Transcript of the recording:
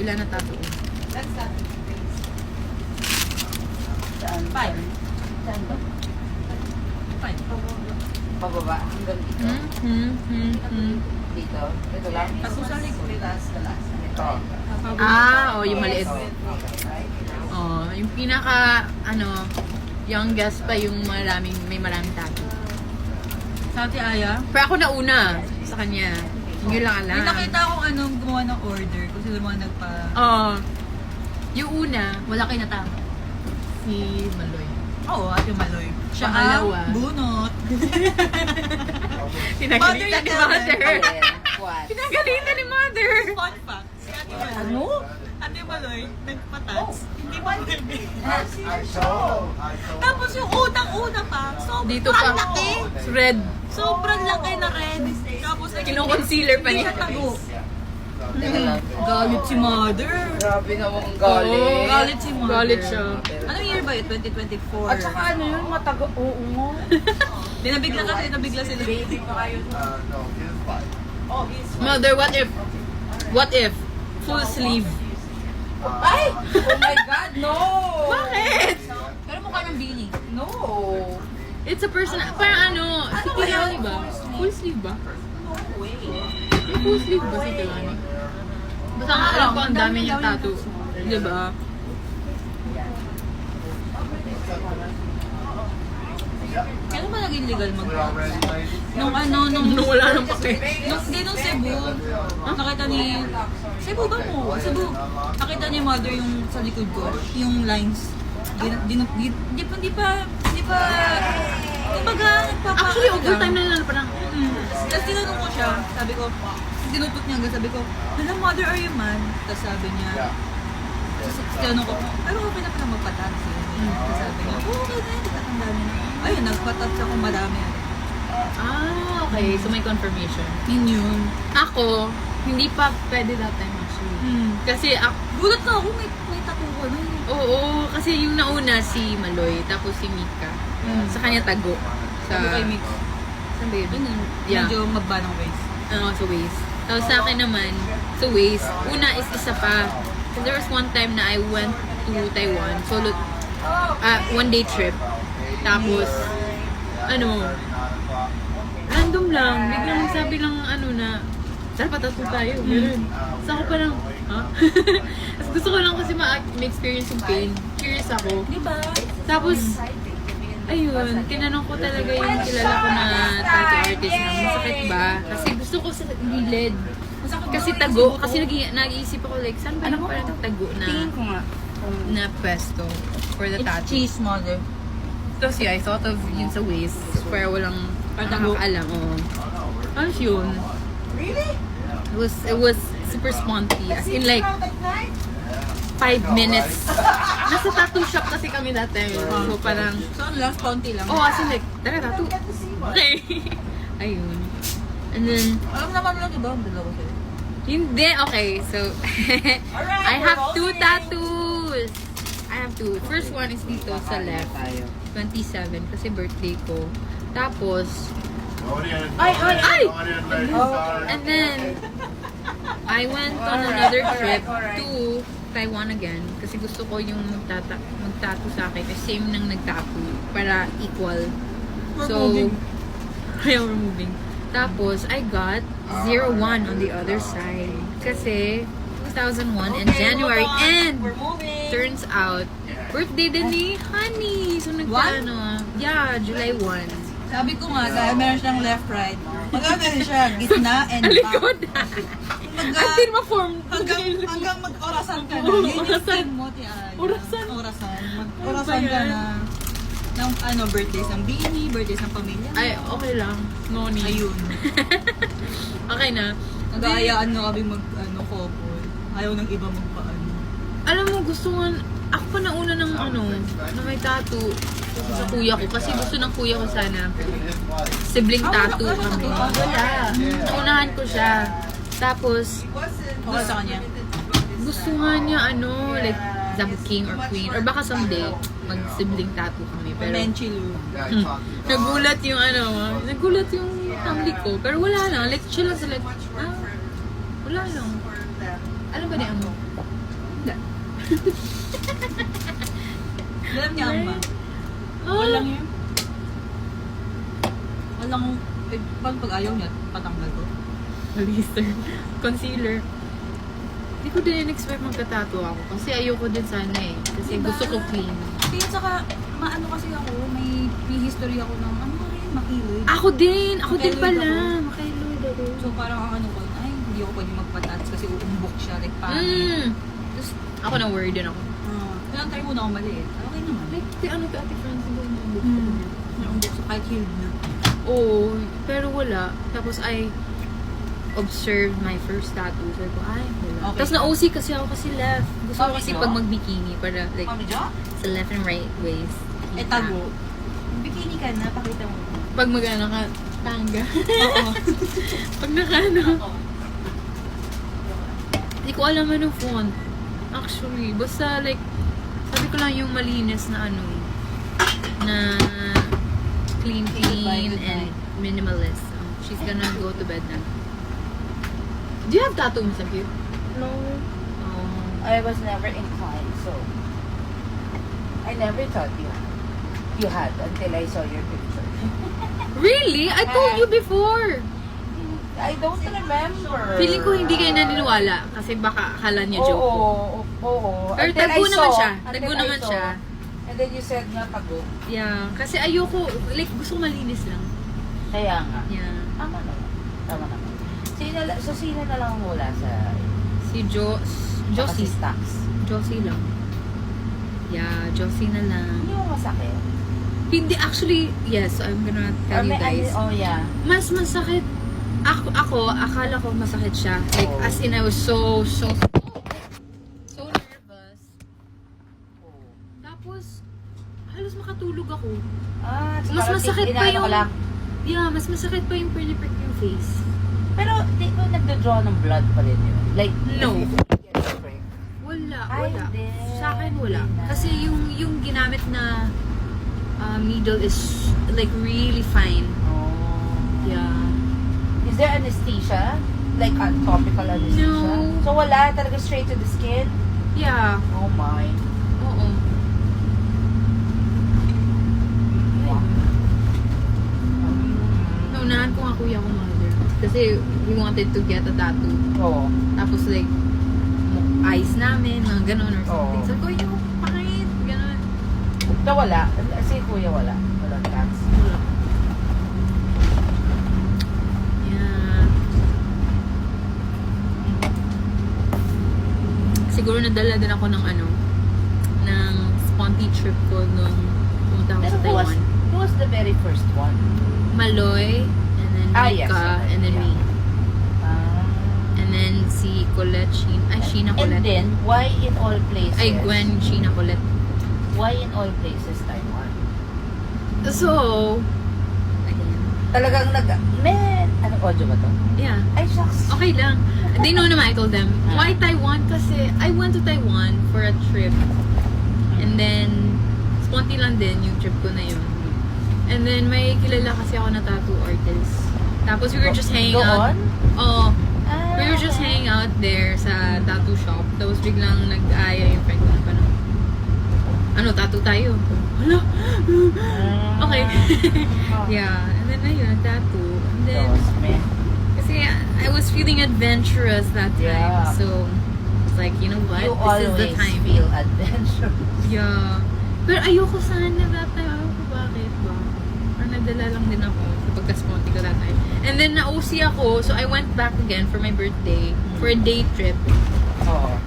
Ilan na tattoo? Saan? 5. Saan ba? 5. Pababa. Hanggang dito. Dito. Ito lang. Tapos sa likod. Ito. Yung maliit. Oh, yung pinaka, youngest pa yung may maraming tattoo. Sa Ate Aya. Pero ako nauna sa kanya. Hindi lang alam. May nakita akong gumawa ng order. Kung sila mga nagpa... Yung una, Wala kayo natama. si Maloy. Oo, Ate Maloy. Siya Pangalawa. ang bunot. Pinagalitan ni Mother. Alin? What? Pinagalitan ni Mother. Fun fact. Si Ate Maloy. Ano? Ate Maloy, nagpatats. Hindi pa pwede. I saw. Tapos yung unang-una pa, sobrang Dito pa. laki. Red. Sobrang laki na red. Tapos Kino-concealer pa niya. Hindi siya tago. Teka lang. Galit si Mother. Grabe naman ang galit. Galit si Mother. Galit siya. Anong year ba yun? 2024. At saka ano yun, matago. Oo nga. Nabigla sila. Baby pa kayo. No, he's fine. Oh, he's Mother, what if full sleeve? Ay! Oh my God, no! Bakit? Pero mukha ng Beanie. No! It's a personal, parang si Tilani ba? Full sleeve ba? No way. May full sleeve ba si Tilani? Basta nga alam ko ang dami niyang tattoo. Diba? Kailan ba naging legal We mag- already made Nung wala nang pake. Nung Cebu, nakita ni... Cebu ba mo? Cebu. Nakita ni Mother yung sa likod ko, yung lines. Di pa, kumbaga, nagpapa... Actually, overtime na lang parang, Tapos tinanong ko siya, sabi ko, dinupot niya hanggang sabi ko, Hala, Mother, are you man? Tapos sabi niya, tapos tinanong ko, pero okay na pala magpatats eh. Tapos sabi niya, okay na, hindi tatandaan niya. Ayun, nagpatats ako marami. okay. So may confirmation. Yun. Ako, hindi pa pwede that time actually. Kasi Gulat na ako, may tattoo ko na eh. oo, kasi yung nauna si Maloy, tapos si Mika. Sa kanya tago. Sa, Sabi kay Mix. Saan ba yun? Yun, Yeah. medyo magba ng waist. Sa waist. Tapos sa akin naman, sa waist, una is isa pa. Because there was one time na I went to Taiwan, solo, one day trip. Tapos, random lang, biglang sabi lang na, tara patato tayo, gano'n. So ako parang, ha? Tapos gusto ko lang kasi ma-experience yung pain. Curious ako. Di ba? Tapos, ayun, tinanong ko talaga yung kilala ko na tattoo artist na masakit ba? Kasi gusto ko sa gilid. Kasi tago, kasi nag-iisip ako like, saan ba yung parang tago Tingin ko nga. na pesto for the It's tattoo? cheese, Mother. Tapos yeah, I thought of yun sa waist, para walang nakakaalam. Tapos yun. Really? It was super sponty. As in like, 5 minutes. Nasa tattoo shop kasi kami dati. So parang, So, ang last konti lang. as in like, tara tattoo. Okay. Ayun. And then, Alam naman lang, diba? Ang dalawa sa'yo. hindi, okay. So, I have 2 tattoos. I have 2. First one is dito sa left. 27 kasi birthday ko. Tapos, Ay! and then, I went on another trip to Taiwan again kasi gusto ko yung magtattoo sa akin kasi same nang nagtattoo para equal. So, ayaw removing. Tapos, I got 01 on the other side kasi 2001 and January and We're moving. turns out birthday din ni Honey. So, yeah, July 1. Sabi ko nga, dahil meron siyang left-right. Magkakaroon siya, gitna and back. Alikod na. Until ma-form. Hanggang mag-orasan ka na. Oo, Yun yung orasan. theme mo, Tiay. Orasan. Orasan. Ano Mag-orasan ba ka yan? na. Ng birthdays ng Beanie, birthdays ng pamilya. Ay, okay lang. No need. Ayun. Okay na. Nag-aayaan na kami couple. Ayaw ng iba magpaano. Alam mo, gusto nga, ako pa nauna ng na may tattoo sa kuya ko. Kasi gusto ng kuya ko sana sibling tattoo kami. Wala. Naunahan ko siya. Tapos, Okay sa kanya. gusto nga niya like, the king or queen. Or baka someday, mag-sibling tattoo kami. Pero, Menchilu. nagulat yung nagulat yung family ko. Pero wala lang. Like, chill lang sila. Wala lang. Alam ba ni Amo? Hindi. Alam niya ang ba? Oh, Walang yun. Walang, eh, pag ayaw niya, patanggal ko. Lister. Concealer. Hindi ko din in-expect magka-tattoo ako. Kasi ayoko din sana eh. Kasi Diba? gusto ko clean. Kaya saka, maano kasi ako, may history ako ng, ano rin, makilid. Ako din! Ako din Makailoid pala! ako. Makailoid ako. So parang ang ano ko, ay, hindi ako pwede magpatats kasi uumbok siya, like pangit. Tapos, Ako na worried din ako. kailangan try muna ako maliit. Okay naman. Like, ano to Ate Francis? Naumbok siya, kahit healed na. Oo, pero wala. Tapos I observed my first tattoo. Sabi ko, ay, wala. Okay. Tapos na-OC kasi ako kasi left. Gusto ko kasi pag mag-bikini para like Mami Jo? sa left and right waist. Eh, tago. Bikini ka na, pakita mo. Pag mag-ano ka, tanga. Oo. Pag naka-ano. Hindi ko alam anong font. Actually, basta like, sabi ko lang yung malinis na ano, na clean and minimalist. She's gonna go to bed na. Do you have tattoo, Miss Akio? No. Oh. I was never inclined, so I never thought you had until I saw your picture. Really? I told you before. I don't remember. Feeling ko hindi kayo naniniwala kasi baka akala niya joke ko. Oo. Pero Until tago I naman saw, siya. until Tago I naman saw. siya. And then you said nga tago. Yeah. Kasi ayoko, like gusto ko malinis lang. Kaya nga. Yeah. Tama naman. Tama naman. Sino na lang mula sa Si Josie. Stacks? Josie lang. Yeah, Josie na lang. Hindi mo masakit? Hindi, actually, yes, I'm gonna tell you guys. Oh, yeah. Mas masakit. Akala ko masakit siya. Like, Oh. as in, I was so nervous. Tapos, halos makatulog ako. So Mas parang masakit pa inaano yung, ko lang. yeah, mas masakit pa yung piniprick yung face. Pero, di ba nagdo-draw ng blood pa rin yun? Like, No. if you get a prick. Wala, Ay, wala. hindi. Sa akin, wala. Hindi na. Kasi yung ginamit na needle is like really fine. Oh. Yeah. Is there anesthesia? Like a topical anesthesia? No. So wala, talaga straight to the skin? Yeah. Oh my. Oo. Naunahan ko nga kuya ko mother. Kasi he wanted to get a tattoo. Oo. Tapos like, eyes namin, mga ganon or something. Oo. So, kuya ko, pakit, ganon. So wala. Si kuya wala. Walang cats. Yeah. Siguro nadala din ako ng ano, ng sponty trip ko nung pumunta ako Pero sa Taiwan. who was the very first one? Maloy, and then Yes. Mika, Okay. and then Yeah. me. Ah. And then si Colette, Sheena And Colette. then, why in all places? Ay, Gwen, Sheena Colette. Why in all places Taiwan? So, again, Talagang ano audio ba to? yeah. Ay, shucks. Okay lang. They know naman, I told them. Ah. Why Taiwan? Kasi I went to Taiwan for a trip. And then, sponty lang din yung trip ko na yun. And then, may kilala kasi ako na tattoo artist. Tapos, we were just hanging out. Doon? Oh, Ah, we were just okay. hanging out there sa tattoo shop. Tapos, biglang nag-aya yung friend ko na parang, ano, tattoo tayo. Hala? Okay. Yeah. And then, ayun, tattoo. And then, kasi I was feeling adventurous that time. Yeah. So, it's like, you know what? You This is the always time. feel adventurous. Yeah. Pero ayoko sana that time. Ayaw ko bakit ba? Or nadala lang din ako sa pagka-sponty ko that time. And then na-OC ako, so I went back again for my birthday for a day trip. Oo.